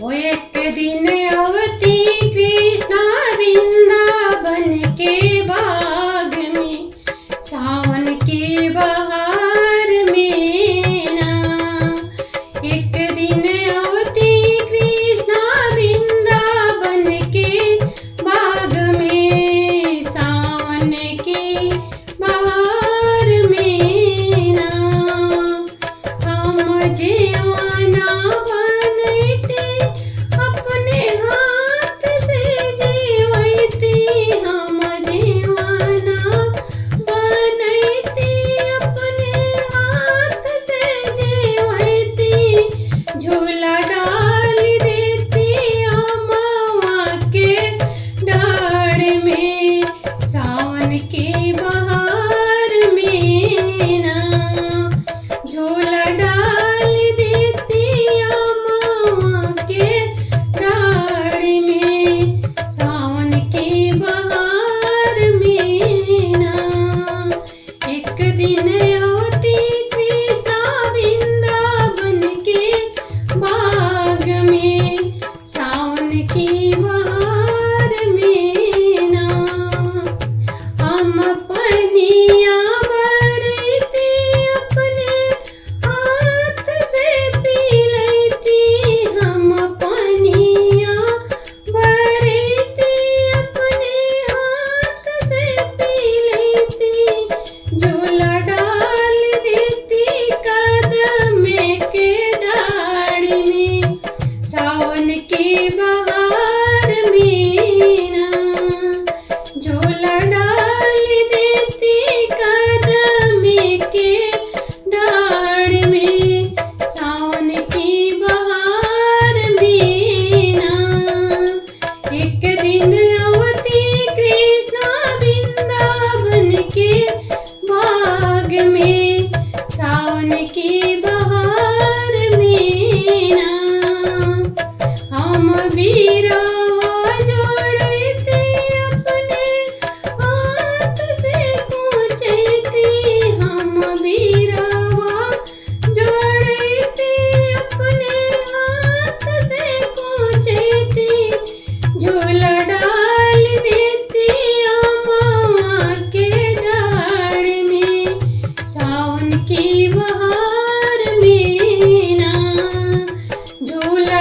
वो एक दिन अवती कृष्णा वृंदावन के बाग में, सावन की बहार में ना। एक दिन अवती कृष्णा वृंदावन के बाग में, सावन की बहार में ना। हम जीवाना बनैते अपने हाथ से जीवैते, हम जीवाना बनैते अपने हाथ से जीवैते। झूला डाल देती अमवा के डाढ़ में, सावन की बहार में ना। झूला डाल देती अमवा के डाढ़ में, सावन की बहार में ना। एक दिन अवती कृष्णा वृंदावन के बाग में, सावन की बहार में ना। हम पनिया भरते अपने हाथ से पी लेती, हम पनिया भरते अपने हाथ से पी लेती। झूला डाल देती कदम के डाढ़ में, सावन की बहार में ना। झूला डाल देती कदम के डाढ़ में, सावन की बहार में ना। एक दिन अवती कृष्णा वृंदावन के बाग में, सावन की बहार में ना। हम वीरवा जोड़ते अपने हाथ से पूछते, हम वीरवा जोड़ते अपने हाथ से पूछते। झूला डाल देती अमवा के डाढ़ में, सावन की बहार में ना। झूला